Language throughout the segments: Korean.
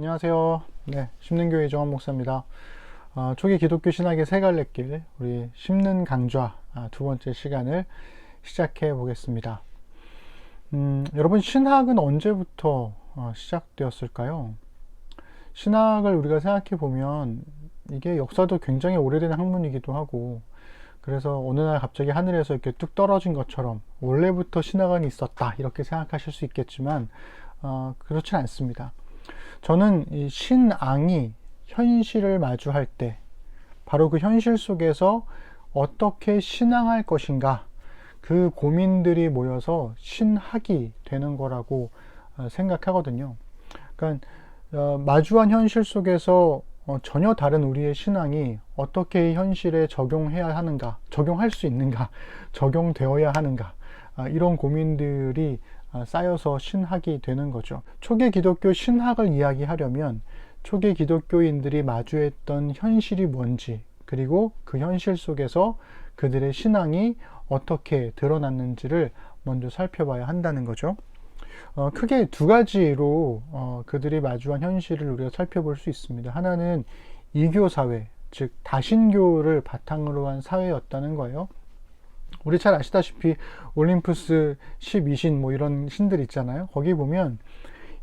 안녕하세요. 네, 심는교회 이정환 목사입니다. 초기 기독교 신학의 세 갈래길, 우리 심는 강좌 두 번째 시간을 시작해 보겠습니다. 여러분, 신학은 언제부터 시작되었을까요? 신학을 우리가 생각해 보면 이게 역사도 굉장히 오래된 학문이기도 하고, 그래서 어느 날 갑자기 하늘에서 이렇게 뚝 떨어진 것처럼 원래부터 신학은 있었다 이렇게 생각하실 수 있겠지만 그렇진 않습니다. 저는 이 신앙이 현실을 마주할 때 바로 그 현실 속에서 어떻게 신앙할 것인가, 그 고민들이 모여서 신학이 되는 거라고 생각하거든요. 그러니까 마주한 현실 속에서 전혀 다른 우리의 신앙이 어떻게 현실에 적용해야 하는가, 적용할 수 있는가, 적용되어야 하는가, 이런 고민들이 쌓여서 신학이 되는 거죠. 초기 기독교 신학을 이야기하려면 초기 기독교인들이 마주했던 현실이 뭔지, 그리고 그 현실 속에서 그들의 신앙이 어떻게 드러났는지를 먼저 살펴봐야 한다는 거죠. 크게 두 가지로 그들이 마주한 현실을 우리가 살펴볼 수 있습니다. 하나는 이교 사회, 즉 다신교를 바탕으로 한 사회였다는 거예요. 우리 잘 아시다시피 올림푸스 12신 뭐 이런 신들 있잖아요. 거기 보면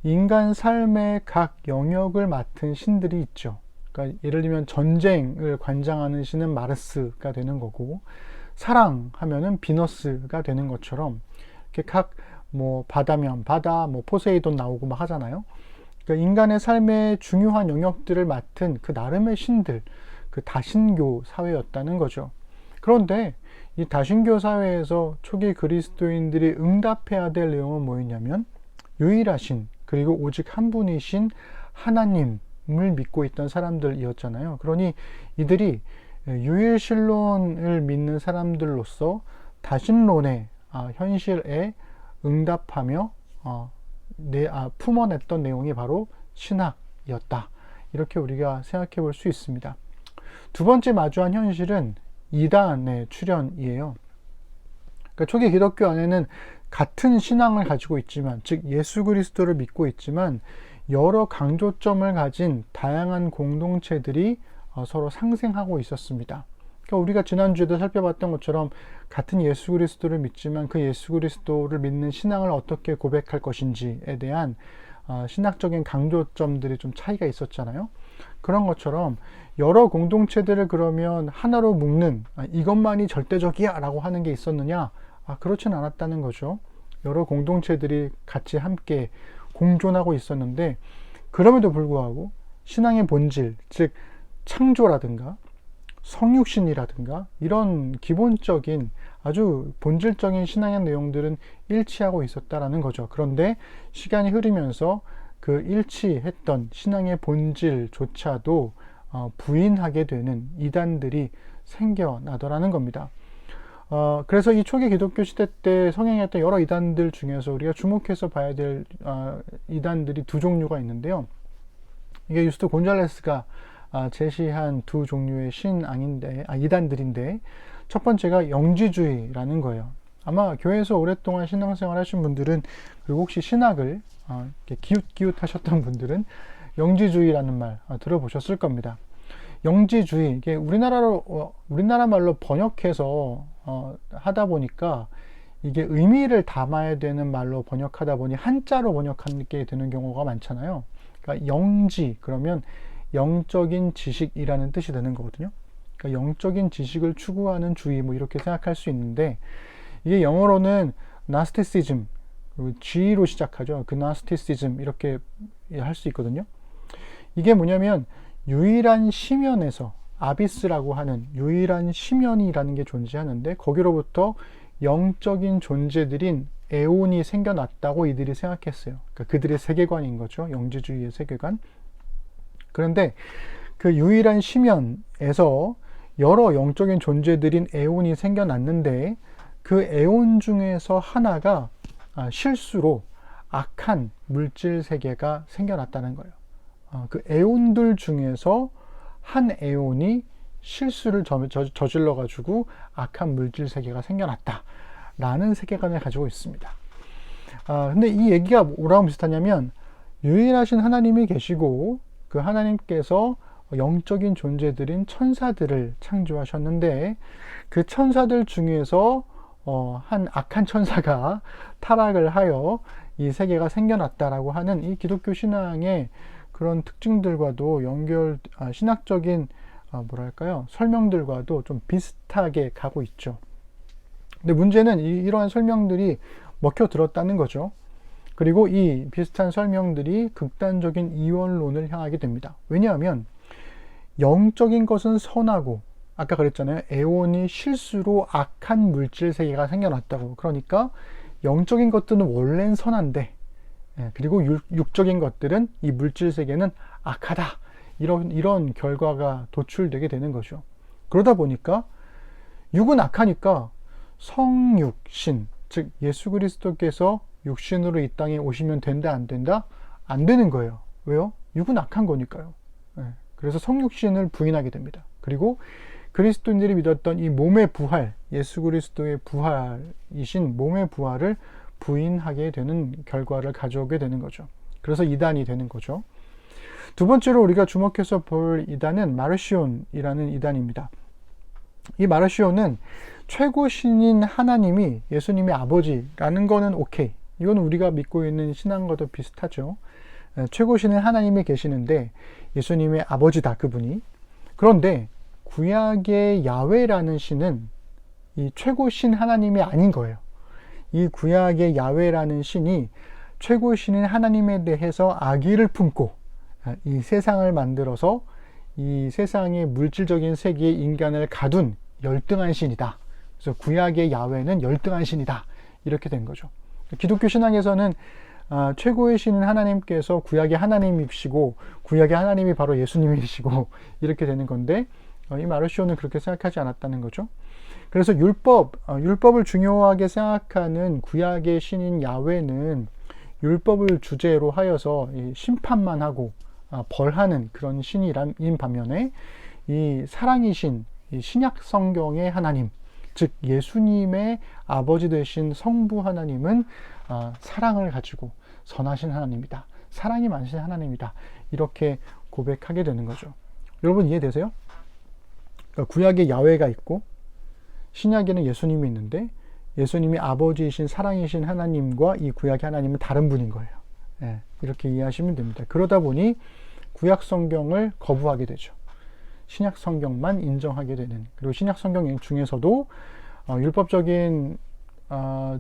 인간 삶의 각 영역을 맡은 신들이 있죠. 그러니까 예를 들면 전쟁을 관장하는 신은 마르스가 되는 거고, 사랑하면은 비너스가 되는 것처럼 이렇게 각 뭐 바다면 바다, 뭐 포세이돈 나오고 막 하잖아요. 그러니까 인간의 삶의 중요한 영역들을 맡은 그 나름의 신들, 그 다신교 사회였다는 거죠. 그런데 이 다신교 사회에서 초기 그리스도인들이 응답해야 될 내용은 뭐였냐면 유일하신, 그리고 오직 한 분이신 하나님을 믿고 있던 사람들이었잖아요. 그러니 이들이 유일신론을 믿는 사람들로서 다신론의 현실에 응답하며 품어냈던 내용이 바로 신학이었다. 이렇게 우리가 생각해 볼 수 있습니다. 두 번째 마주한 현실은 이단의 출현이에요. 그러니까 초기 기독교 안에는 같은 신앙을 가지고 있지만, 즉 예수 그리스도를 믿고 있지만 여러 강조점을 가진 다양한 공동체들이 서로 상생하고 있었습니다. 그러니까 우리가 지난주에도 살펴봤던 것처럼 같은 예수 그리스도를 믿지만 그 예수 그리스도를 믿는 신앙을 어떻게 고백할 것인지에 대한 신학적인 강조점들이 좀 차이가 있었잖아요. 그런 것처럼 여러 공동체들을 그러면 하나로 묶는 이것만이 절대적이야 라고 하는 게 있었느냐? 그렇진 않았다는 거죠. 여러 공동체들이 같이 함께 공존하고 있었는데, 그럼에도 불구하고 신앙의 본질, 즉 창조라든가 성육신이라든가 이런 기본적인 아주 본질적인 신앙의 내용들은 일치하고 있었다라는 거죠. 그런데 시간이 흐르면서 그 일치했던 신앙의 본질조차도 부인하게 되는 이단들이 생겨나더라는 겁니다. 그래서 이 초기 기독교 시대 때 성행했던 여러 이단들 중에서 우리가 주목해서 봐야 될 이단들이 두 종류가 있는데요. 이게 유스트 곤잘레스가 제시한 두 종류의 이단들인데, 첫 번째가 영지주의라는 거예요. 아마 교회에서 오랫동안 신앙생활 하신 분들은, 그리고 혹시 신학을 기웃기웃 하셨던 분들은 영지주의라는 말 들어보셨을 겁니다. 영지주의, 이게 우리나라 말로 번역해서 하다 보니까 이게 의미를 담아야 되는 말로 번역하다 보니 한자로 번역하게 되는 경우가 많잖아요. 그러니까 영지 그러면 영적인 지식이라는 뜻이 되는 거거든요. 그러니까 영적인 지식을 추구하는 주의, 뭐 이렇게 생각할 수 있는데, 이게 영어로는 나스티시즘, G로 시작하죠. 그 나스티시즘 이렇게 할 수 있거든요. 이게 뭐냐면 유일한 심연에서, 아비스라고 하는 유일한 심연이라는 게 존재하는데, 거기로부터 영적인 존재들인 에온이 생겨났다고 이들이 생각했어요. 그러니까 그들의 세계관인 거죠. 영지주의의 세계관. 그런데 그 유일한 심연에서 여러 영적인 존재들인 에온이 생겨났는데, 그 에온 중에서 하나가 실수로 악한 물질 세계가 생겨났다는 거예요. 그 에온들 중에서 한 에온이 실수를 저질러 가지고 악한 물질 세계가 생겨났다 라는 세계관을 가지고 있습니다. 근데 이 얘기가 뭐라고 비슷하냐면 유일하신 하나님이 계시고 그 하나님께서 영적인 존재들인 천사들을 창조하셨는데 그 천사들 중에서 한 악한 천사가 타락을 하여 이 세계가 생겨났다라고 하는 이 기독교 신앙의 그런 특징들과도 신학적인 설명들과도 좀 비슷하게 가고 있죠. 근데 문제는 이러한 설명들이 먹혀 들었다는 거죠. 그리고 이 비슷한 설명들이 극단적인 이원론을 향하게 됩니다. 왜냐하면 영적인 것은 선하고, 아까 그랬잖아요. 에온이 실수로 악한 물질 세계가 생겨났다고. 그러니까 영적인 것들은 원래는 선한데, 그리고 육적인 것들은, 이 물질 세계는 악하다. 이런 결과가 도출되게 되는 거죠. 그러다 보니까 육은 악하니까 성육신, 즉 예수 그리스도께서 육신으로 이 땅에 오시면 된다, 안 된다? 안 되는 거예요. 왜요? 육은 악한 거니까요. 그래서 성육신을 부인하게 됩니다. 그리고 그리스도인들이 믿었던 이 몸의 부활, 예수 그리스도의 부활이신 몸의 부활을 부인하게 되는 결과를 가져오게 되는 거죠. 그래서 이단이 되는 거죠. 두 번째로 우리가 주목해서 볼 이단은 마르시온이라는 이단입니다. 이 마르시온은 최고 신인 하나님이 예수님의 아버지라는 거는 오케이. 이건 우리가 믿고 있는 신앙과도 비슷하죠. 최고 신인 하나님이 계시는데 예수님의 아버지다, 그분이. 그런데 구약의 야훼라는 신은 이 최고 신 하나님이 아닌 거예요. 이 구약의 야훼라는 신이 최고 신인 하나님에 대해서 악의를 품고 이 세상을 만들어서 이 세상의 물질적인 세계에 인간을 가둔 열등한 신이다. 그래서 구약의 야훼는 열등한 신이다. 이렇게 된 거죠. 기독교 신앙에서는 최고의 신인 하나님께서 구약의 하나님이시고 구약의 하나님이 바로 예수님이시고 이렇게 되는 건데 이 마르시오는 그렇게 생각하지 않았다는 거죠. 그래서 율법을 중요하게 생각하는 구약의 신인 야훼는 율법을 주제로 하여서 심판만 하고 벌하는 그런 신인 반면에 이 사랑이신 이 신약 성경의 하나님, 즉 예수님의 아버지 되신 성부 하나님은 사랑을 가지고 선하신 하나님이다. 사랑이 많으신 하나님이다. 이렇게 고백하게 되는 거죠. 여러분 이해되세요? 그러니까 구약에 야훼가 있고 신약에는 예수님이 있는데 예수님이 아버지이신 사랑이신 하나님과 이 구약의 하나님은 다른 분인 거예요. 이렇게 이해하시면 됩니다. 그러다 보니 구약 성경을 거부하게 되죠. 신약 성경만 인정하게 되는, 그리고 신약 성경 중에서도 율법적인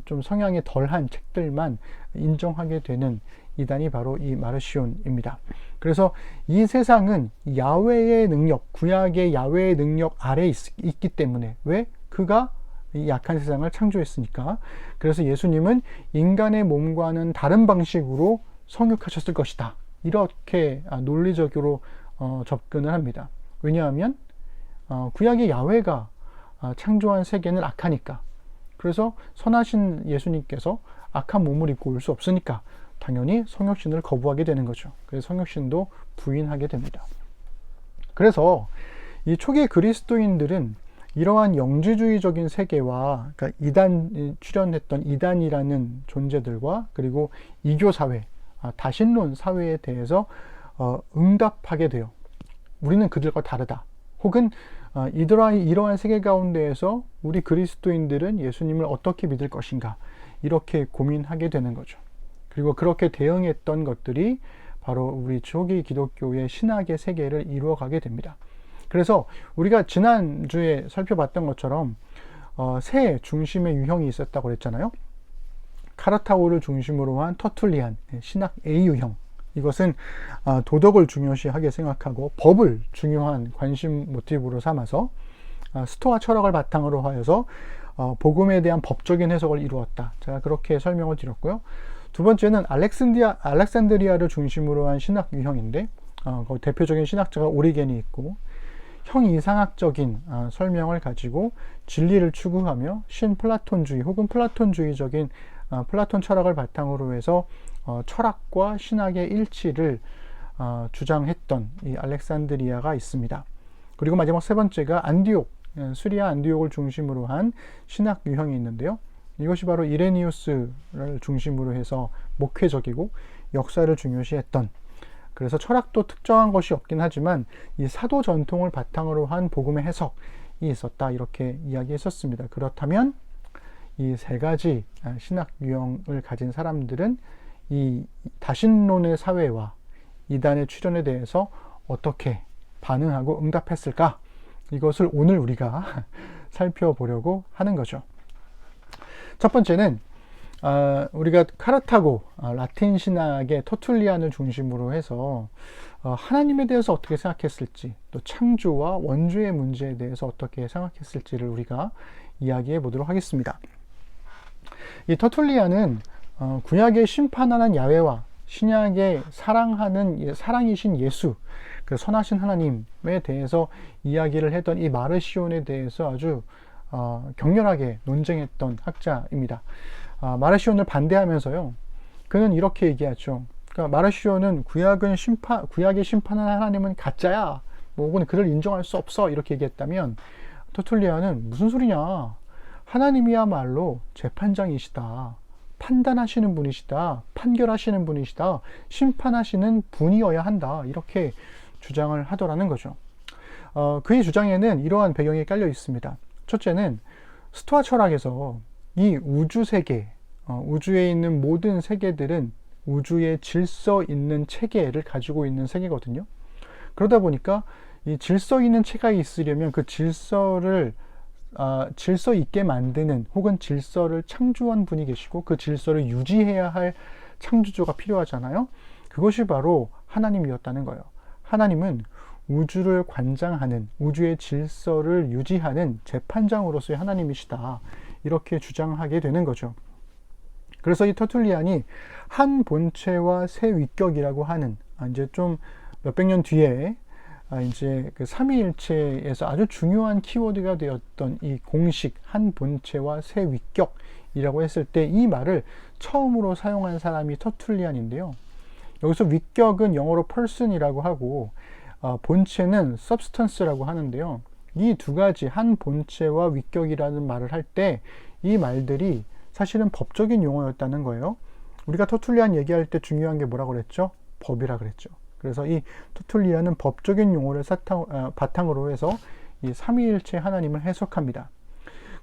좀 성향이 덜한 책들만 인정하게 되는 이단이 바로 이 마르시온입니다. 그래서 이 세상은 야훼의 능력, 구약의 야훼의 능력 아래에 있기 때문에, 왜? 그가 이 약한 세상을 창조했으니까. 그래서 예수님은 인간의 몸과는 다른 방식으로 성육하셨을 것이다. 이렇게 논리적으로 접근을 합니다. 왜냐하면 구약의 야훼가 창조한 세계는 악하니까. 그래서 선하신 예수님께서 악한 몸을 입고 올 수 없으니까 당연히 성육신을 거부하게 되는 거죠. 그래서 성육신도 부인하게 됩니다. 그래서 이 초기 그리스도인들은 이러한 영지주의적인 세계와, 그러니까 출현했던 이단이라는 존재들과 그리고 이교 사회, 다신론 사회에 대해서 응답하게 돼요. 우리는 그들과 다르다. 혹은 이러한 세계 가운데에서 우리 그리스도인들은 예수님을 어떻게 믿을 것인가, 이렇게 고민하게 되는 거죠. 그리고 그렇게 대응했던 것들이 바로 우리 초기 기독교의 신학의 세계를 이루어가게 됩니다. 그래서 우리가 지난주에 살펴봤던 것처럼 새 중심의 유형이 있었다고 그랬잖아요. 카르타고를 중심으로 한 터툴리안, 신학 A 유형. 이것은 도덕을 중요시하게 생각하고 법을 중요한 관심 모티브로 삼아서 스토아 철학을 바탕으로 하여서 복음에 대한 법적인 해석을 이루었다. 제가 그렇게 설명을 드렸고요. 두 번째는 알렉산드리아를 중심으로 한 신학 유형인데 대표적인 신학자가 오리겐이 있고 형이상학적인 설명을 가지고 진리를 추구하며 신플라톤주의 혹은 플라톤주의적인 플라톤 철학을 바탕으로 해서 철학과 신학의 일치를 주장했던 이 알렉산드리아가 있습니다. 그리고 마지막 세 번째가 안디옥, 수리아 안디옥을 중심으로 한 신학 유형이 있는데요. 이것이 바로 이레니우스를 중심으로 해서 목회적이고 역사를 중요시했던, 그래서 철학도 특정한 것이 없긴 하지만 이 사도 전통을 바탕으로 한 복음의 해석이 있었다, 이렇게 이야기했었습니다. 그렇다면 이 세 가지 신학 유형을 가진 사람들은 이 다신론의 사회와 이단의 출현에 대해서 어떻게 반응하고 응답했을까? 이것을 오늘 우리가 살펴보려고 하는 거죠. 첫 번째는 우리가 카르타고 라틴 신학의 터툴리안을 중심으로 해서 하나님에 대해서 어떻게 생각했을지, 또 창조와 원죄의 문제에 대해서 어떻게 생각했을지를 우리가 이야기해 보도록 하겠습니다. 이 터툴리안은 구약의 심판하는 야훼와 신약의 사랑하는 사랑이신 예수, 그 선하신 하나님에 대해서 이야기를 했던 이 마르시온에 대해서 아주 격렬하게 논쟁했던 학자입니다. 마르시온을 반대하면서요, 그는 이렇게 얘기하죠. 그러니까 마르시온은 구약의 심판하는 하나님은 가짜야, 뭐 혹은 그를 인정할 수 없어, 이렇게 얘기했다면, 터툴리안은 무슨 소리냐, 하나님이야말로 재판장이시다, 판단하시는 분이시다, 판결하시는 분이시다, 심판하시는 분이어야 한다, 이렇게 주장을 하더라는 거죠. 그의 주장에는 이러한 배경이 깔려 있습니다. 첫째는 스토아 철학에서 이 우주 세계, 우주에 있는 모든 세계들은 우주의 질서 있는 체계를 가지고 있는 세계거든요. 그러다 보니까 이 질서 있는 체계가 있으려면 그 질서를 질서 있게 만드는, 혹은 질서를 창조한 분이 계시고 그 질서를 유지해야 할 창조주가 필요하잖아요. 그것이 바로 하나님이었다는 거예요. 하나님은 우주를 관장하는, 우주의 질서를 유지하는 재판장으로서의 하나님이시다, 이렇게 주장하게 되는 거죠. 그래서 이 터툴리안이 한 본체와 세 위격이라고 하는, 이제 좀 몇백 년 뒤에 이제 그 삼위일체에서 아주 중요한 키워드가 되었던 이 공식 한 본체와 세 위격이라고 했을 때 이 말을 처음으로 사용한 사람이 터툴리안인데요. 여기서 위격은 영어로 person이라고 하고 본체는 substance라고 하는데요. 이 두 가지, 한 본체와 위격이라는 말을 할 때 이 말들이 사실은 법적인 용어였다는 거예요. 우리가 터툴리안 얘기할 때 중요한 게 뭐라고 그랬죠? 법이라 그랬죠. 그래서 이 터툴리안은 법적인 용어를 바탕으로 해서 이 삼위일체 하나님을 해석합니다.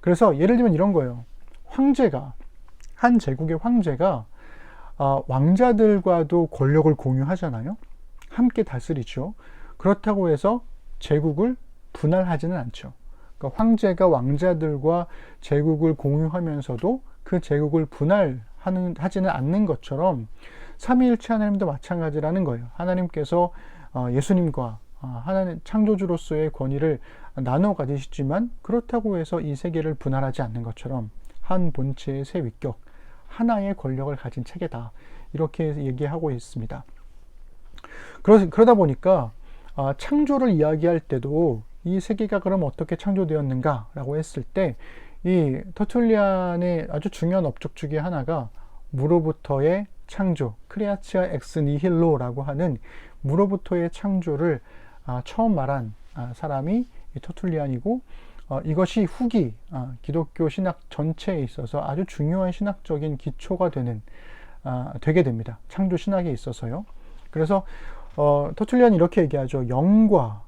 그래서 예를 들면 이런 거예요. 한 제국의 황제가 왕자들과도 권력을 공유하잖아요. 함께 다스리죠. 그렇다고 해서 제국을 분할하지는 않죠. 그러니까 황제가 왕자들과 제국을 공유하면서도 그 제국을 분할하지는 않는 것처럼 삼위일체 하나님도 마찬가지라는 거예요. 하나님께서 예수님과 하나님 창조주로서의 권위를 나눠 가지시지만 그렇다고 해서 이 세계를 분할하지 않는 것처럼 한 본체의 세 위격, 하나의 권력을 가진 체계다, 이렇게 얘기하고 있습니다. 그러다 보니까 창조를 이야기할 때도 이 세계가 그럼 어떻게 창조되었는가 라고 했을 때 이 터툴리안의 아주 중요한 업적 중에 하나가 무로부터의 창조, 크레아치아 엑스 니힐로라고 하는 무로부터의 창조를 처음 말한 사람이 이 터툴리안이고, 이것이 후기 기독교 신학 전체에 있어서 아주 중요한 신학적인 기초가 되게 됩니다. 창조 신학에 있어서요. 그래서 터툴리안이 이렇게 얘기하죠. 영과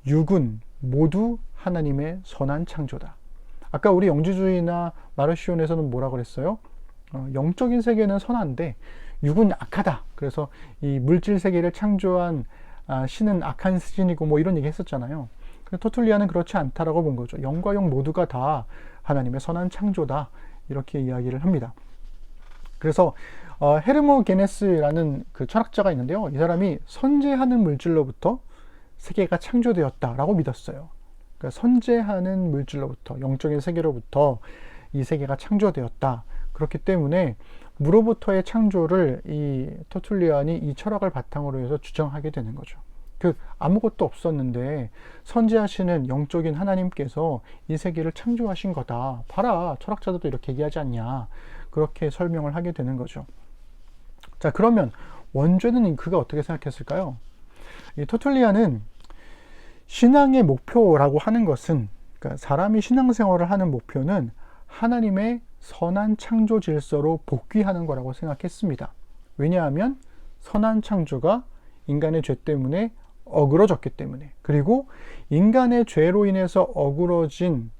육은 모두 하나님의 선한 창조다. 아까 우리 영지주의나 마르시온에서는 뭐라 그랬어요? 영적인 세계는 선한데 육은 악하다. 그래서 이 물질 세계를 창조한 신은 악한 신이고 뭐 이런 얘기 했었잖아요. 터툴리안은 그렇지 않다라고 본 거죠. 영과 영 모두가 다 하나님의 선한 창조다, 이렇게 이야기를 합니다. 그래서 헤르모게네스라는 그 철학자가 있는데요. 이 사람이 선재하는 물질로부터 세계가 창조되었다라고 믿었어요. 그러니까 선재하는 물질로부터, 영적인 세계로부터 이 세계가 창조되었다. 그렇기 때문에 무로부터의 창조를 이 터툴리안이 이 철학을 바탕으로 해서 주장하게 되는 거죠. 아무것도 없었는데 선지하시는 영적인 하나님께서 이 세계를 창조하신 거다. 봐라, 철학자들도 이렇게 얘기하지 않냐. 그렇게 설명을 하게 되는 거죠. 자, 그러면 원죄는 그가 어떻게 생각했을까요? 이 터툴리안은 신앙의 목표라고 하는 것은, 그러니까 사람이 신앙생활을 하는 목표는 하나님의 선한 창조 질서로 복귀하는 거라고 생각했습니다. 왜냐하면 선한 창조가 인간의 죄 때문에 어그러졌기 때문에, 그리고 인간의 죄로 인해서 어그러진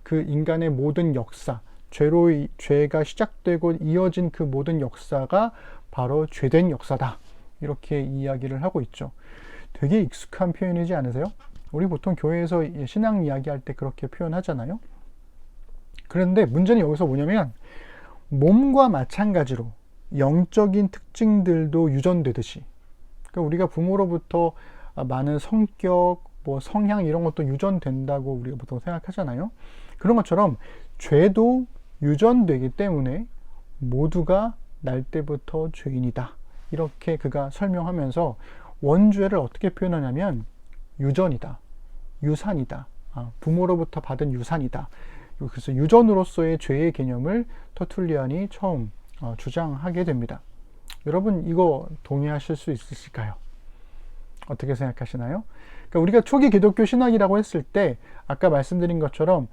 그 인간의 모든 역사, 죄가 시작되고 이어진 그 모든 역사가 바로 죄된 역사다, 이렇게 이야기를 하고 있죠. 되게 익숙한 표현이지 않으세요? 우리 보통 교회에서 신앙 이야기할 때 그렇게 표현하잖아요. 그런데 문제는 여기서 뭐냐면, 몸과 마찬가지로 영적인 특징들도 유전되듯이, 그러니까 우리가 부모로부터 많은 성격, 성향 이런 것도 유전된다고 우리가 보통 생각하잖아요. 그런 것처럼 죄도 유전되기 때문에 모두가 날 때부터 죄인이다, 이렇게 그가 설명하면서 원죄를 어떻게 표현하냐면 유전이다, 유산이다, 부모로부터 받은 유산이다. 그래서 유전으로서의 죄의 개념을 터툴리안이 처음 주장하게 됩니다. 여러분, 이거 동의하실 수 있으실까요? 어떻게 생각하시나요? 그러니까 우리가 초기 기독교 신학이라고 했을 때 아까 말씀드린 것처럼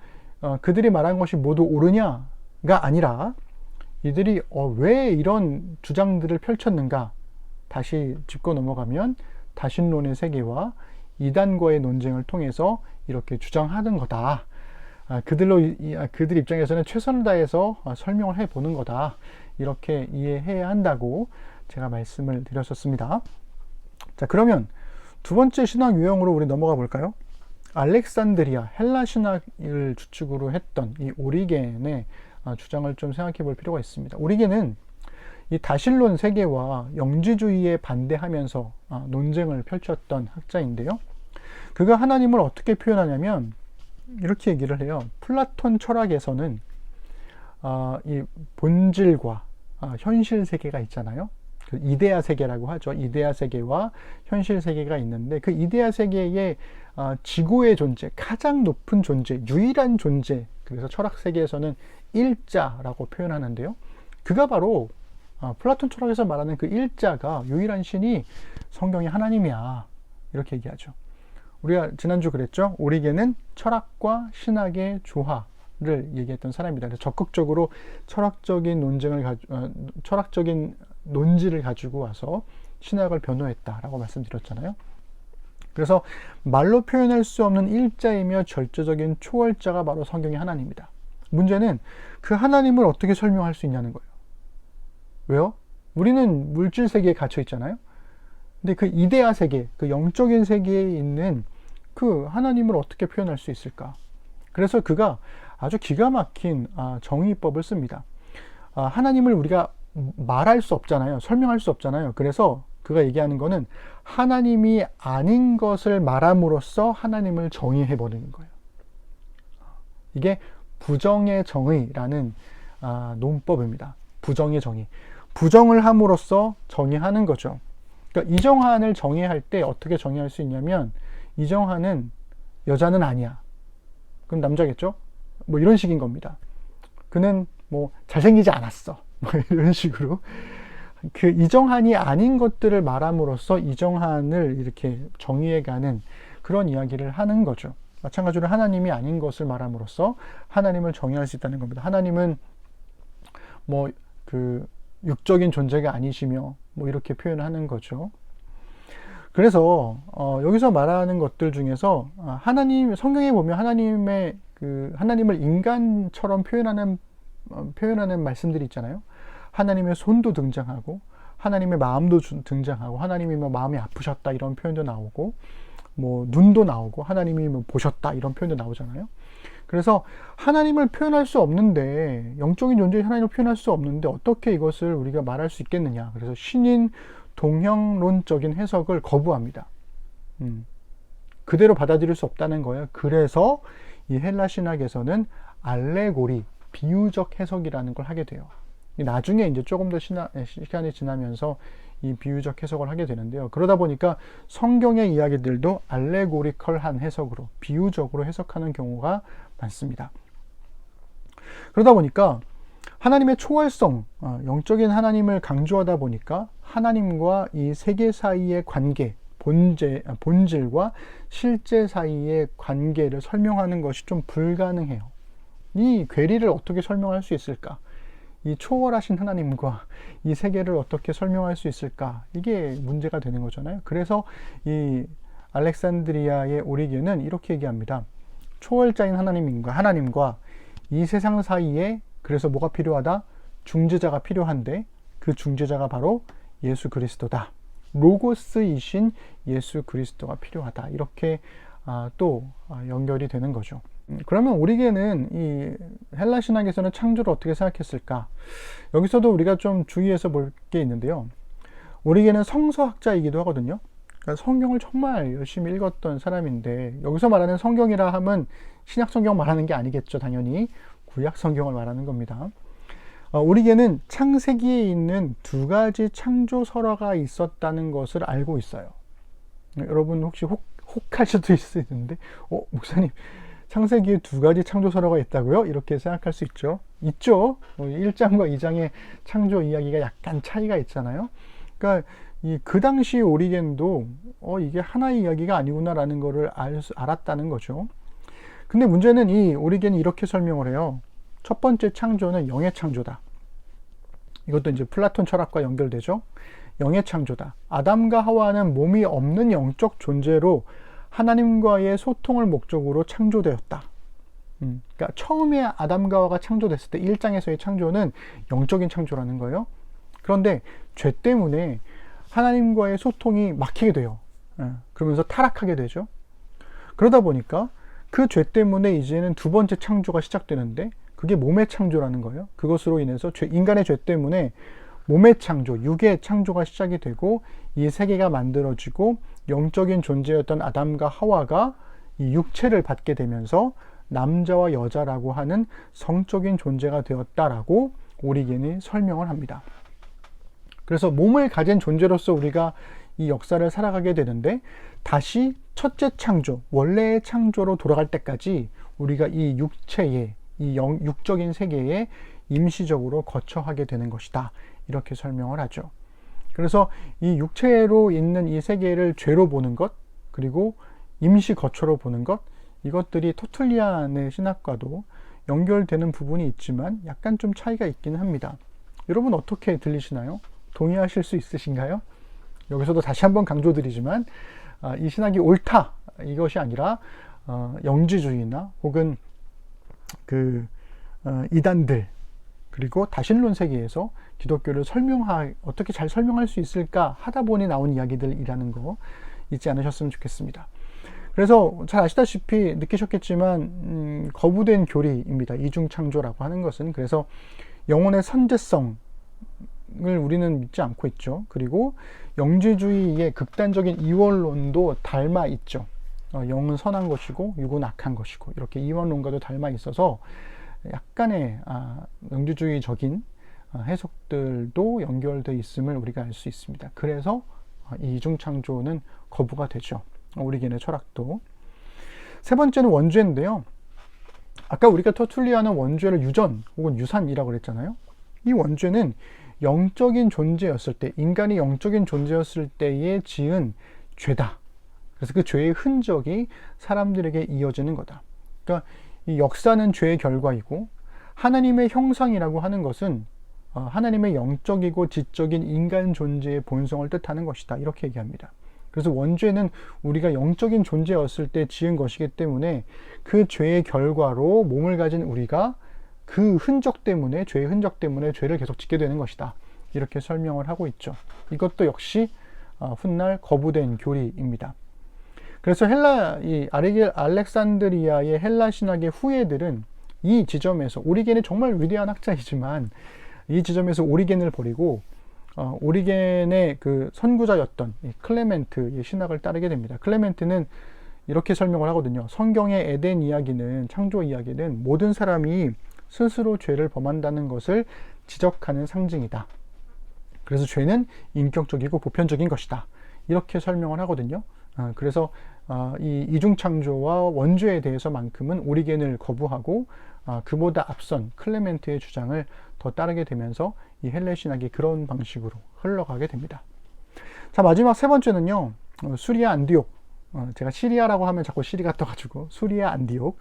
그들이 말한 것이 모두 옳으냐가 아니라 이들이 왜 이런 주장들을 펼쳤는가, 다시 짚고 넘어가면 다신론의 세계와 이단과의 논쟁을 통해서 이렇게 주장하는 거다. 그들 입장에서는 최선을 다해서 설명을 해보는 거다, 이렇게 이해해야 한다고 제가 말씀을 드렸었습니다. 자, 그러면 두 번째 신학 유형으로 우리 넘어가 볼까요? 알렉산드리아, 헬라 신학을 주축으로 했던 이 오리겐의 주장을 좀 생각해 볼 필요가 있습니다. 오리겐은 이 다신론 세계와 영지주의에 반대하면서 논쟁을 펼쳤던 학자인데요. 그가 하나님을 어떻게 표현하냐면 이렇게 얘기를 해요. 플라톤 철학에서는 이 본질과 현실 세계가 있잖아요. 그 이데아 세계라고 하죠. 이데아 세계와 현실 세계가 있는데, 그 이데아 세계의 지고의 존재, 가장 높은 존재, 유일한 존재, 그래서 철학 세계에서는 일자라고 표현하는데요. 그가 바로 플라톤 철학에서 말하는 그 일자가, 유일한 신이 성경의 하나님이야, 이렇게 얘기하죠. 우리가 지난주 그랬죠. 오리겐은 철학과 신학의 조화를 얘기했던 사람입니다. 그래서 적극적으로 철학적인 논지를 가지고 와서 신학을 변호했다라고 말씀드렸잖아요. 그래서 말로 표현할 수 없는 일자이며 절대적인 초월자가 바로 성경의 하나님이다. 문제는 그 하나님을 어떻게 설명할 수 있냐는 거예요. 왜요? 우리는 물질 세계에 갇혀 있잖아요. 근데 그 이데아 세계, 그 영적인 세계에 있는 그 하나님을 어떻게 표현할 수 있을까? 그래서 그가 아주 기가 막힌 정의법을 씁니다. 하나님을 우리가 말할 수 없잖아요. 설명할 수 없잖아요. 그래서 그가 얘기하는 거는 하나님이 아닌 것을 말함으로써 하나님을 정의해버리는 거예요. 이게 부정의 정의라는 논법입니다. 부정의 정의. 부정을 함으로써 정의하는 거죠. 그러니까 이정환을 정의할 때 어떻게 정의할 수 있냐면, 이정환은 여자는 아니야. 그럼 남자겠죠? 뭐 이런 식인 겁니다. 그는 뭐 잘생기지 않았어. 뭐 이런 식으로 그 이정환이 아닌 것들을 말함으로써 이정환을 이렇게 정의해가는 그런 이야기를 하는 거죠. 마찬가지로 하나님이 아닌 것을 말함으로써 하나님을 정의할 수 있다는 겁니다. 하나님은 뭐 그 육적인 존재가 아니시며 뭐 이렇게 표현하는 거죠. 그래서 여기서 말하는 것들 중에서 하나님, 성경에 보면 하나님을 인간처럼 표현하는 말씀들이 있잖아요. 하나님의 손도 등장하고 하나님의 마음도 등장하고, 하나님이 뭐 마음이 아프셨다 이런 표현도 나오고, 뭐 눈도 나오고, 하나님이 뭐 보셨다 이런 표현도 나오잖아요. 그래서 하나님을 표현할 수 없는데, 영적인 존재의 하나님을 표현할 수 없는데 어떻게 이것을 우리가 말할 수 있겠느냐. 그래서 신인 동형론적인 해석을 거부합니다. 그대로 받아들일 수 없다는 거예요. 그래서 이 헬라 신학에서는 알레고리, 비유적 해석이라는 걸 하게 돼요. 나중에 이제 조금 더 시간이 지나면서 이 비유적 해석을 하게 되는데요. 그러다 보니까 성경의 이야기들도 알레고리컬한 해석으로, 비유적으로 해석하는 경우가 많습니다. 그러다 보니까 하나님의 초월성, 영적인 하나님을 강조하다 보니까 하나님과 이 세계 사이의 관계, 본질과 실제 사이의 관계를 설명하는 것이 좀 불가능해요. 이 괴리를 어떻게 설명할 수 있을까? 이 초월하신 하나님과 이 세계를 어떻게 설명할 수 있을까? 이게 문제가 되는 거잖아요. 그래서 이 알렉산드리아의 오리겐은 이렇게 얘기합니다. 초월자인 하나님과 이 세상 사이에 그래서 뭐가 필요하다? 중재자가 필요한데 그 중재자가 바로 예수 그리스도다. 로고스이신 예수 그리스도가 필요하다. 이렇게 또 연결이 되는 거죠. 그러면 오리겐은 이 헬라 신학에서는 창조를 어떻게 생각했을까? 여기서도 우리가 좀 주의해서 볼 게 있는데요. 오리겐은 성서학자이기도 하거든요. 그러니까 성경을 정말 열심히 읽었던 사람인데, 여기서 말하는 성경이라 함은 신약 성경 말하는 게 아니겠죠. 당연히 구약 성경을 말하는 겁니다. 오리겐은 창세기에 있는 두 가지 창조 설화가 있었다는 것을 알고 있어요. 여러분 혹시 혹할 수도 있는데, 목사님 창세기에 두 가지 창조 설화가 있다고요? 이렇게 생각할 수 있죠. 1장과 2장의 창조 이야기가 약간 차이가 있잖아요. 그러니까 그 당시 오리겐도 이게 하나의 이야기가 아니구나라는 것을 알았다는 거죠. 근데 문제는 이 오리겐이 이렇게 설명을 해요. 첫 번째 창조는 영의 창조다. 이것도 이제 플라톤 철학과 연결되죠. 영의 창조다. 아담과 하와는 몸이 없는 영적 존재로 하나님과의 소통을 목적으로 창조되었다. 그러니까 처음에 아담과 하와가 창조됐을 때 1장에서의 창조는 영적인 창조라는 거예요. 그런데 죄 때문에 하나님과의 소통이 막히게 돼요. 그러면서 타락하게 되죠. 그러다 보니까 그 죄 때문에 이제는 두 번째 창조가 시작되는데 그게 몸의 창조라는 거예요. 그것으로 인해서 인간의 죄 때문에 몸의 창조, 육의 창조가 시작이 되고 이 세계가 만들어지고 영적인 존재였던 아담과 하와가 이 육체를 받게 되면서 남자와 여자라고 하는 성적인 존재가 되었다라고 오리겐이 설명을 합니다. 그래서 몸을 가진 존재로서 우리가 이 역사를 살아가게 되는데 다시 첫째 창조, 원래의 창조로 돌아갈 때까지 우리가 이 육체의, 이 육적인 세계에 임시적으로 거처하게 되는 것이다. 이렇게 설명을 하죠. 그래서 이 육체로 있는 이 세계를 죄로 보는 것, 그리고 임시 거처로 보는 것, 이것들이 터툴리안의 신학과도 연결되는 부분이 있지만 약간 좀 차이가 있기는 합니다. 여러분 어떻게 들리시나요? 동의하실 수 있으신가요? 여기서도 다시 한번 강조드리지만 이 신학이 옳다 이것이 아니라 영지주의나 혹은 이단들 그리고 다신론 세계에서 기독교를 어떻게 잘 설명할 수 있을까 하다 보니 나온 이야기들이라는 거 잊지 않으셨으면 좋겠습니다. 그래서 잘 아시다시피 느끼셨겠지만 거부된 교리입니다. 이중창조라고 하는 것은. 그래서 영혼의 선제성을 우리는 믿지 않고 있죠. 그리고 영지주의의 극단적인 이원론도 닮아 있죠. 영은 선한 것이고 육은 악한 것이고 이렇게 이원론과도 닮아 있어서 약간의 영지주의적인 해석들도 연결되어 있음을 우리가 알 수 있습니다. 그래서 이 이중창조는 거부가 되죠. 오리겐의 철학도. 세 번째는 원죄인데요. 아까 우리가 터툴리안은 원죄를 유전 혹은 유산이라고 그랬잖아요. 이 원죄는 영적인 존재였을 때, 인간이 영적인 존재였을 때에 지은 죄다. 그래서 그 죄의 흔적이 사람들에게 이어지는 거다. 그러니까 이 역사는 죄의 결과이고 하나님의 형상이라고 하는 것은 하나님의 영적이고 지적인 인간 존재의 본성을 뜻하는 것이다. 이렇게 얘기합니다. 그래서 원죄는 우리가 영적인 존재였을 때 지은 것이기 때문에 그 죄의 결과로 몸을 가진 우리가 그 흔적 때문에, 죄의 흔적 때문에 죄를 계속 짓게 되는 것이다. 이렇게 설명을 하고 있죠. 이것도 역시 훗날 거부된 교리입니다. 그래서 알렉산드리아의 헬라 신학의 후예들은 이 지점에서, 오리겐이 정말 위대한 학자이지만 이 지점에서 오리겐을 버리고 오리겐의 그 선구자였던 클레멘트의 신학을 따르게 됩니다. 클레멘트는 이렇게 설명을 하거든요. 성경의 에덴 이야기는, 창조 이야기는 모든 사람이 스스로 죄를 범한다는 것을 지적하는 상징이다. 그래서 죄는 인격적이고 보편적인 것이다. 이렇게 설명을 하거든요. 그래서 이 이중창조와 원죄에 대해서만큼은 오리겐을 거부하고 그보다 앞선 클레멘트의 주장을 더 따르게 되면서 이 헬레 신학이 그런 방식으로 흘러가게 됩니다. 자, 마지막 세 번째는요, 수리아 안디옥 제가 시리아라고 하면 자꾸 시리가 떠가지고 수리아 안디옥,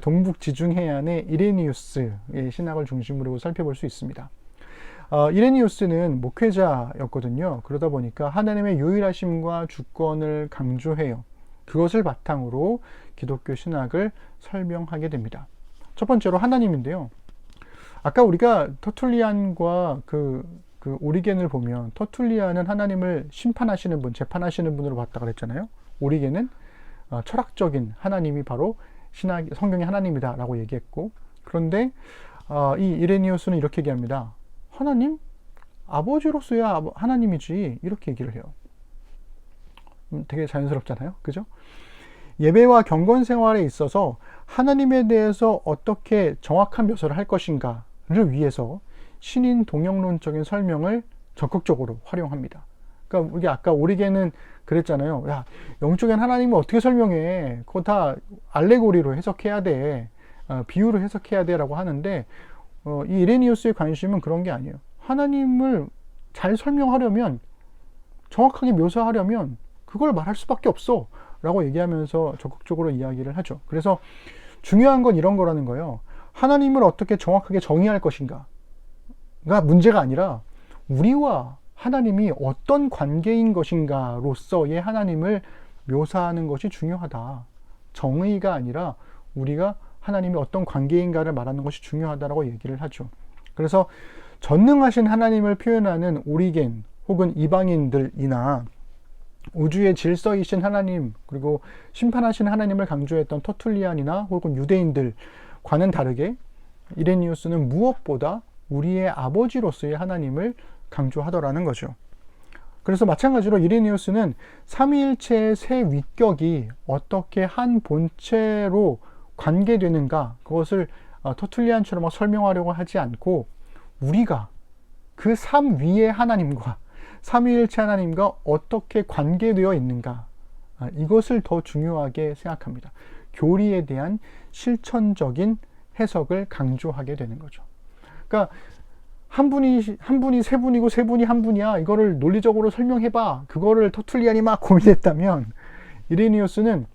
동북 지중 해안의 이레니우스의 신학을 중심으로 살펴볼 수 있습니다. 이레니우스는 목회자였거든요. 그러다 보니까 하나님의 유일하심과 주권을 강조해요. 그것을 바탕으로 기독교 신학을 설명하게 됩니다. 첫 번째로 하나님인데요. 아까 우리가 터툴리안과 그 오리겐을 보면, 터툴리안은 하나님을 심판하시는 분, 재판하시는 분으로 봤다 그랬잖아요. 오리겐은 철학적인 하나님이 바로 성경의 하나님이다 라고 얘기했고, 그런데 이 이레니우스는 이렇게 얘기합니다. 하나님? 아버지로서야 하나님이지, 이렇게 얘기를 해요. 되게 자연스럽잖아요, 그죠? 예배와 경건 생활에 있어서 하나님에 대해서 어떻게 정확한 묘사를 할 것인가를 위해서 신인 동영론적인 설명을 적극적으로 활용합니다. 그러니까 우리 아까 오리겐은 그랬잖아요. 야, 영적인 하나님을 어떻게 설명해? 그거 다 알레고리로 해석해야 돼. 비유로 해석해야 돼 라고 하는데, 이 이레니우스의 관심은 그런 게 아니에요. 하나님을 잘 설명하려면, 정확하게 묘사하려면 그걸 말할 수밖에 없어 라고 얘기하면서 적극적으로 이야기를 하죠. 그래서 중요한 건 이런 거라는 거예요. 하나님을 어떻게 정확하게 정의할 것인가가 문제가 아니라, 우리와 하나님이 어떤 관계인 것인가로서의 하나님을 묘사하는 것이 중요하다. 정의가 아니라 우리가 하나님이 어떤 관계인가를 말하는 것이 중요하다라고 얘기를 하죠. 그래서 전능하신 하나님을 표현하는 오리겐 혹은 이방인들이나 우주의 질서이신 하나님, 그리고 심판하신 하나님을 강조했던 터툴리안이나 혹은 유대인들과는 다르게 이레니우스는 무엇보다 우리의 아버지로서의 하나님을 강조하더라는 거죠. 그래서 마찬가지로 이레니우스는 삼위일체의 세 위격이 어떻게 한 본체로 관계되는가, 그것을 터툴리안처럼 설명하려고 하지 않고, 우리가 그 삼위의 하나님과 삼위일체 하나님과 어떻게 관계되어 있는가, 이것을 더 중요하게 생각합니다. 교리에 대한 실천적인 해석을 강조하게 되는 거죠. 그러니까 한 분이 세 분이고 세 분이 한 분이야, 이거를 논리적으로 설명해봐, 그거를 터툴리안이 막 고민했다면, 이레니우스는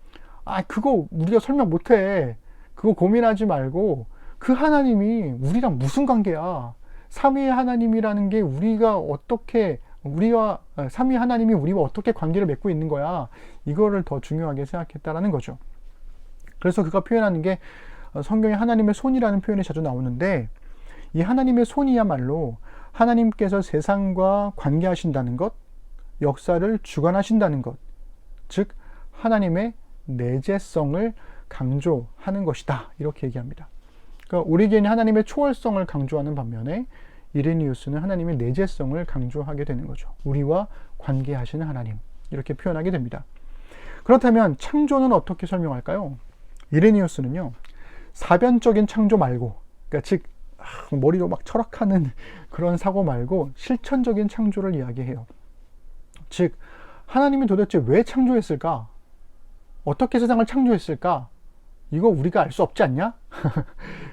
그거 우리가 설명 못해, 그거 고민하지 말고 그 하나님이 우리랑 무슨 관계야, 삼위의 하나님이라는 게 우리와 삼위 하나님이 우리와 어떻게 관계를 맺고 있는 거야, 이거를 더 중요하게 생각했다라는 거죠. 그래서 그가 표현하는 게 성경에 하나님의 손이라는 표현이 자주 나오는데, 이 하나님의 손이야말로 하나님께서 세상과 관계하신다는 것, 역사를 주관하신다는 것, 즉 하나님의 내재성을 강조하는 것이다, 이렇게 얘기합니다. 그러니까 오리겐이 하나님의 초월성을 강조하는 반면에 이레니우스는 하나님의 내재성을 강조하게 되는 거죠. 우리와 관계하시는 하나님, 이렇게 표현하게 됩니다. 그렇다면 창조는 어떻게 설명할까요? 이레니우스는요, 사변적인 창조 말고, 그러니까 즉 머리로 막 철학하는 그런 사고 말고 실천적인 창조를 이야기해요. 즉 하나님이 도대체 왜 창조했을까? 어떻게 세상을 창조했을까? 이거 우리가 알 수 없지 않냐?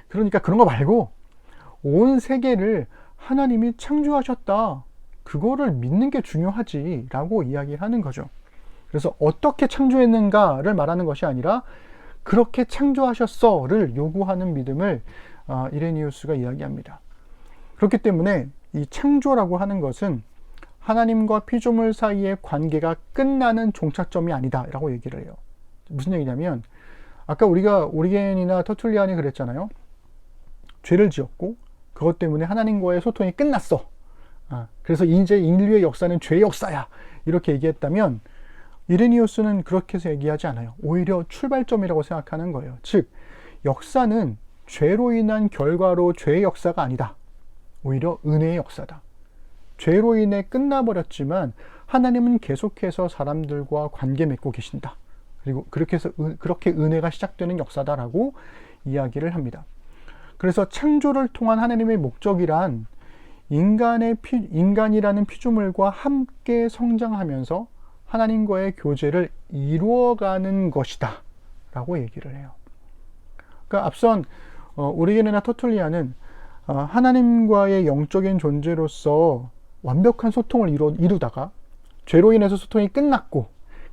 그러니까 그런 거 말고 온 세계를 하나님이 창조하셨다, 그거를 믿는 게 중요하지 라고 이야기를 하는 거죠. 그래서 어떻게 창조했는가를 말하는 것이 아니라 그렇게 창조하셨어를 요구하는 믿음을 이레니우스가 이야기합니다. 그렇기 때문에 이 창조라고 하는 것은 하나님과 피조물 사이의 관계가 끝나는 종착점이 아니다 라고 얘기를 해요. 무슨 얘기냐면, 아까 우리가 오리겐이나 터툴리안이 그랬잖아요. 죄를 지었고 그것 때문에 하나님과의 소통이 끝났어. 그래서 이제 인류의 역사는 죄의 역사야, 이렇게 얘기했다면, 이레니우스는 그렇게 해서 얘기하지 않아요. 오히려 출발점이라고 생각하는 거예요. 즉 역사는 죄로 인한 결과로 죄의 역사가 아니다. 오히려 은혜의 역사다. 죄로 인해 끝나버렸지만 하나님은 계속해서 사람들과 관계 맺고 계신다. 그리고 그렇게 은혜가 시작되는 역사다라고 이야기를 합니다. 그래서 창조를 통한 하나님의 목적이란 인간이라는 피조물과 함께 성장하면서 하나님과의 교제를 이루어가는 것이다 라고 얘기를 해요. 그러니까 앞선 오리겐이나 터툴리안은 하나님과의 영적인 존재로서 완벽한 소통을 이루다가 죄로 인해서 소통이 끝났고,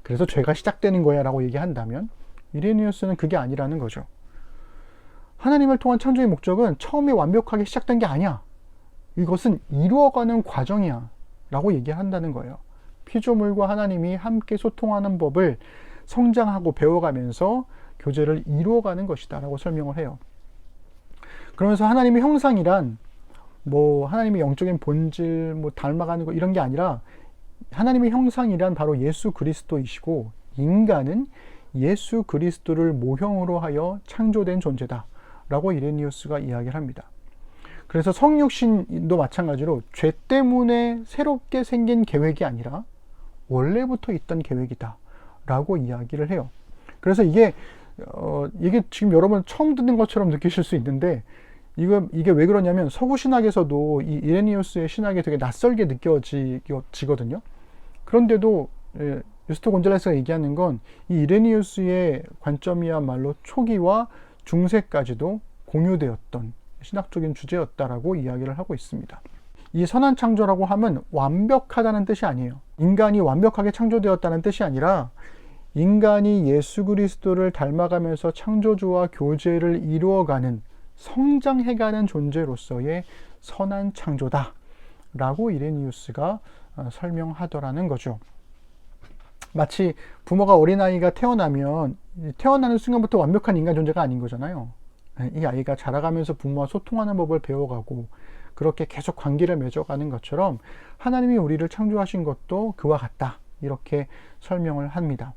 그래서 죄가 시작되는 거야 라고 얘기한다면, 이레니우스는 그게 아니라는 거죠. 하나님을 통한 창조의 목적은 처음에 완벽하게 시작된 게 아니야. 이것은 이루어가는 과정이야 라고 얘기한다는 거예요. 피조물과 하나님이 함께 소통하는 법을 성장하고 배워가면서 교제를 이루어가는 것이다 라고 설명을 해요. 그러면서 하나님의 형상이란 하나님의 영적인 본질 닮아가는 거 이런 게 아니라, 하나님의 형상이란 바로 예수 그리스도이시고, 인간은 예수 그리스도를 모형으로 하여 창조된 존재다 라고 이레니우스가 이야기를 합니다. 그래서 성육신도 마찬가지로 죄 때문에 새롭게 생긴 계획이 아니라 원래부터 있던 계획이다 라고 이야기를 해요. 그래서 이게 지금 여러분 처음 듣는 것처럼 느끼실 수 있는데, 이게 왜 그러냐면 서구 신학에서도 이 이레니우스의 신학이 되게 낯설게 느껴지거든요. 그런데도 유스토 곤잘레스가 얘기하는 건 이 이레니우스의 관점이야말로 초기와 중세까지도 공유되었던 신학적인 주제였다라고 이야기를 하고 있습니다. 이 선한 창조라고 하면 완벽하다는 뜻이 아니에요. 인간이 완벽하게 창조되었다는 뜻이 아니라, 인간이 예수 그리스도를 닮아가면서 창조주와 교제를 이루어가는, 성장해가는 존재로서의 선한 창조다 라고 이레니우스가 설명하더라는 거죠. 마치 부모가 어린아이가 태어나면 태어나는 순간부터 완벽한 인간 존재가 아닌 거잖아요. 이 아이가 자라가면서 부모와 소통하는 법을 배워가고 그렇게 계속 관계를 맺어가는 것처럼 하나님이 우리를 창조하신 것도 그와 같다, 이렇게 설명을 합니다.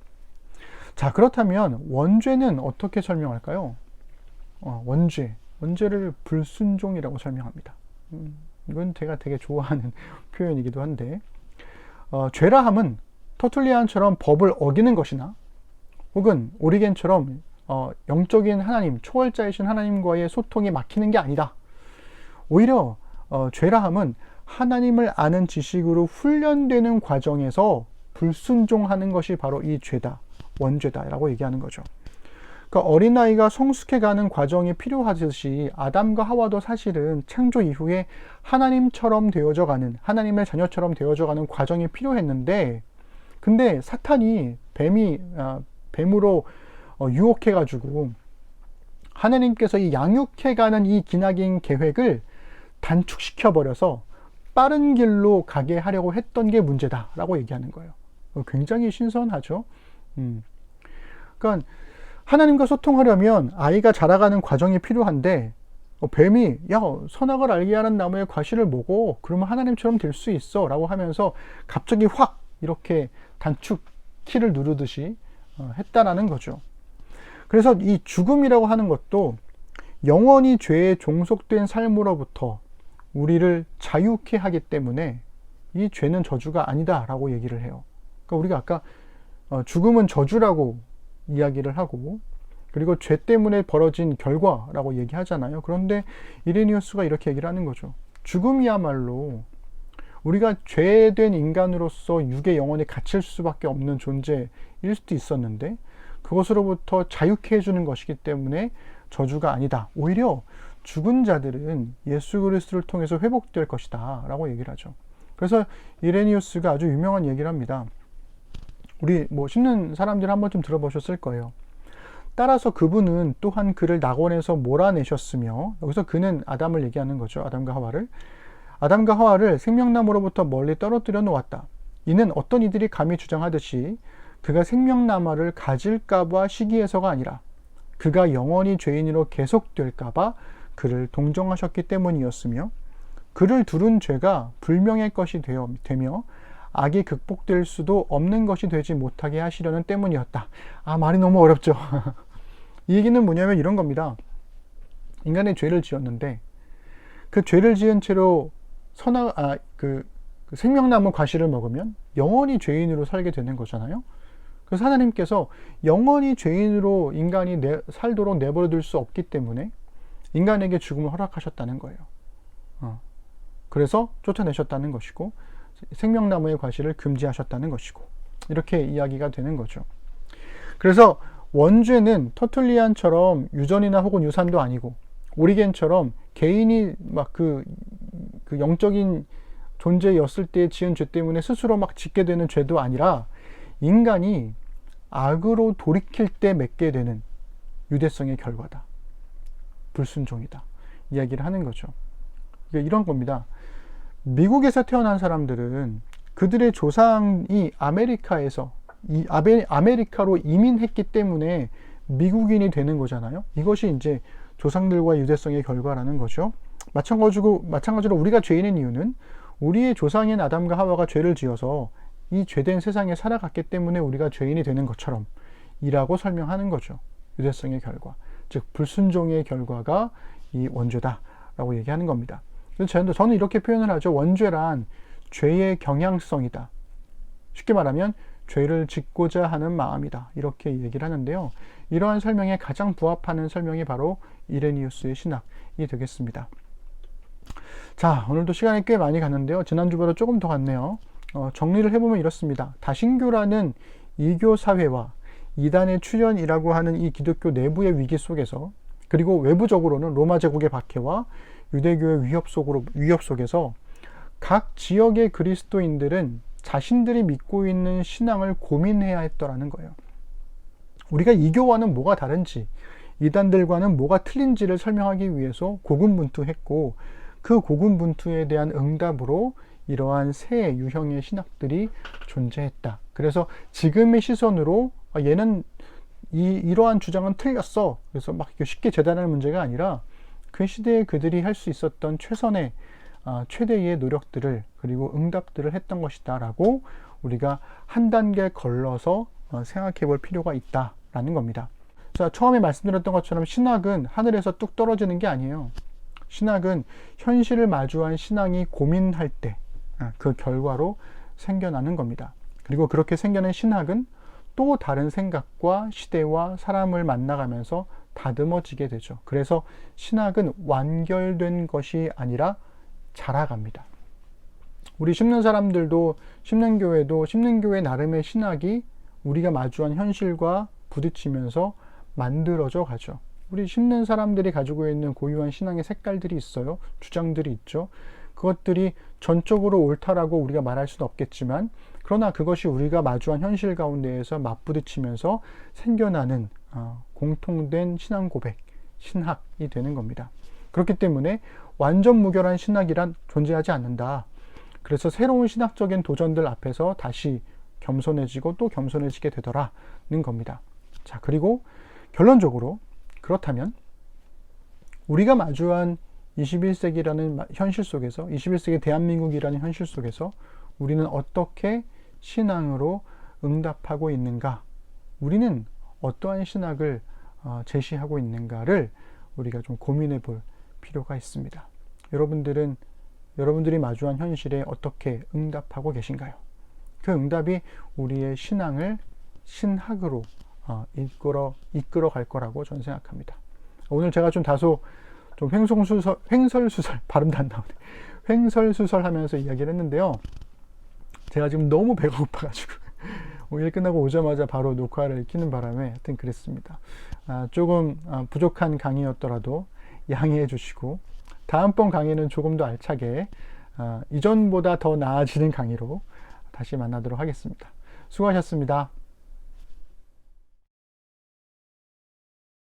자, 그렇다면 원죄는 어떻게 설명할까요? 원죄를 불순종이라고 설명합니다. 이건 제가 되게 좋아하는 표현이기도 한데, 죄라 함은 터툴리안처럼 법을 어기는 것이나, 혹은 오리겐처럼 영적인 하나님, 초월자이신 하나님과의 소통이 막히는 게 아니다. 오히려 죄라 함은 하나님을 아는 지식으로 훈련되는 과정에서 불순종하는 것이 바로 이 죄다, 원죄다 라고 얘기하는 거죠. 그러니까 어린아이가 성숙해가는 과정이 필요하듯이 아담과 하와도 사실은 창조 이후에 하나님처럼 되어져가는, 하나님의 자녀처럼 되어져가는 과정이 필요했는데, 근데 사탄이 뱀으로 유혹해가지고 하나님께서 이 양육해가는 이 기나긴 계획을 단축시켜버려서 빠른 길로 가게 하려고 했던 게 문제다라고 얘기하는 거예요. 굉장히 신선하죠. 그러니까 하나님과 소통하려면 아이가 자라가는 과정이 필요한데, 뱀이 야, 선악을 알게 하는 나무의 과실을 먹어, 그러면 하나님처럼 될 수 있어 라고 하면서 갑자기 확 이렇게 단축 키를 누르듯이 했다라는 거죠. 그래서 이 죽음이라고 하는 것도 영원히 죄에 종속된 삶으로부터 우리를 자유케 하기 때문에 이 죄는 저주가 아니다 라고 얘기를 해요. 그러니까 우리가 아까 죽음은 저주라고 이야기를 하고, 그리고 죄 때문에 벌어진 결과라고 얘기하잖아요. 그런데 이레니우스가 이렇게 얘기를 하는 거죠. 죽음이야말로 우리가 죄된 인간으로서 육의 영혼에 갇힐 수밖에 없는 존재일 수도 있었는데, 그것으로부터 자유케 해주는 것이기 때문에 저주가 아니다. 오히려 죽은 자들은 예수 그리스도를 통해서 회복될 것이다 라고 얘기를 하죠. 그래서 이레니우스가 아주 유명한 얘기를 합니다. 우리 씹는 사람들 한 번쯤 들어보셨을 거예요. 따라서 그분은 또한 그를 낙원에서 몰아내셨으며, 여기서 그는 아담을 얘기하는 거죠. 아담과 하와를 생명나무로부터 멀리 떨어뜨려 놓았다. 이는 어떤 이들이 감히 주장하듯이 그가 생명나무를 가질까봐 시기해서가 아니라 그가 영원히 죄인으로 계속될까봐 그를 동정하셨기 때문이었으며, 그를 두른 죄가 불명의 것이 되며 악이 극복될 수도 없는 것이 되지 못하게 하시려는 때문이었다. 말이 너무 어렵죠. 이 얘기는 뭐냐면 이런 겁니다. 인간의 죄를 지었는데 그 죄를 지은 채로 그 생명나무 과실을 먹으면 영원히 죄인으로 살게 되는 거잖아요. 그래서 하나님께서 영원히 죄인으로 인간이 살도록 내버려둘 수 없기 때문에 인간에게 죽음을 허락하셨다는 거예요. 그래서 쫓아내셨다는 것이고, 생명나무의 과실을 금지하셨다는 것이고, 이렇게 이야기가 되는 거죠. 그래서 원죄는 터툴리안처럼 유전이나 혹은 유산도 아니고, 오리겐처럼 개인이 막 그 영적인 존재였을 때 지은 죄 때문에 스스로 막 짓게 되는 죄도 아니라, 인간이 악으로 돌이킬 때 맺게 되는 유대성의 결과다. 불순종이다. 이야기를 하는 거죠. 그러니까 이런 겁니다. 미국에서 태어난 사람들은 그들의 조상이 아메리카에서 아메리카로 이민했기 때문에 미국인이 되는 거잖아요. 이것이 이제 조상들과 유대성의 결과라는 거죠. 마찬가지로 우리가 죄인인 이유는 우리의 조상인 아담과 하와가 죄를 지어서 이 죄된 세상에 살아갔기 때문에 우리가 죄인이 되는 것처럼 이라고 설명하는 거죠. 유대성의 결과. 즉 불순종의 결과가 이 원죄다 라고 얘기하는 겁니다. 그래서 저는 이렇게 표현을 하죠. 원죄란 죄의 경향성이다. 쉽게 말하면 죄를 짓고자 하는 마음이다. 이렇게 얘기를 하는데요. 이러한 설명에 가장 부합하는 설명이 바로 이레니우스의 신학이 되겠습니다. 자, 오늘도 시간이 꽤 많이 갔는데요. 지난주보다 조금 더 갔네요. 정리를 해보면 이렇습니다. 다신교라는 이교 사회와 이단의 출현이라고 하는 이 기독교 내부의 위기 속에서, 그리고 외부적으로는 로마 제국의 박해와 유대교의 위협 속에서 각 지역의 그리스도인들은 자신들이 믿고 있는 신앙을 고민해야 했더라는 거예요. 우리가 이교와는 뭐가 다른지, 이단들과는 뭐가 틀린지를 설명하기 위해서 고군분투했고, 그 고군분투에 대한 응답으로 이러한 새 유형의 신학들이 존재했다. 그래서 지금의 시선으로 얘는 이러한 주장은 틀렸어. 그래서 막 쉽게 재단할 문제가 아니라 그 시대에 그들이 할 수 있었던 최대의 노력들을, 그리고 응답들을 했던 것이다 라고 우리가 한 단계 걸러서 생각해 볼 필요가 있다라는 겁니다. 자, 처음에 말씀드렸던 것처럼 신학은 하늘에서 뚝 떨어지는 게 아니에요. 신학은 현실을 마주한 신앙이 고민할 때 그 결과로 생겨나는 겁니다. 그리고 그렇게 생겨난 신학은 또 다른 생각과 시대와 사람을 만나가면서 다듬어지게 되죠. 그래서 신학은 완결된 것이 아니라 자라갑니다. 우리 심는 사람들도, 심는 교회 나름의 신학이 우리가 마주한 현실과 부딪히면서 만들어져 가죠. 우리 심는 사람들이 가지고 있는 고유한 신앙의 색깔들이 있어요. 주장들이 있죠. 그것들이 전적으로 옳다라고 우리가 말할 수는 없겠지만, 그러나 그것이 우리가 마주한 현실 가운데에서 맞부딪히면서 생겨나는 공통된 신앙 고백, 신학이 되는 겁니다. 그렇기 때문에 완전 무결한 신학이란 존재하지 않는다. 그래서 새로운 신학적인 도전들 앞에서 다시 겸손해지고 또 겸손해지게 되더라는 겁니다. 자, 그리고 결론적으로 그렇다면 우리가 마주한 21세기라는 현실 속에서, 21세기 대한민국이라는 현실 속에서 우리는 어떻게 신앙으로 응답하고 있는가, 우리는 어떠한 신학을 제시하고 있는가를 우리가 좀 고민해 볼 필요가 있습니다. 여러분들이 마주한 현실에 어떻게 응답하고 계신가요? 그 응답이 우리의 신앙을 신학으로 이끌어 갈 거라고 저는 생각합니다. 오늘 제가 좀 다소 좀 횡설수설 발음도 안 나오네. 횡설수설 하면서 이야기를 했는데요. 제가 지금 너무 배가 고파가지고 일 끝나고 오자마자 바로 녹화를 켜는 바람에 하여튼 그랬습니다. 조금 부족한 강의였더라도 양해해 주시고, 다음번 강의는 조금 더 알차게 이전보다 더 나아지는 강의로 다시 만나도록 하겠습니다. 수고하셨습니다.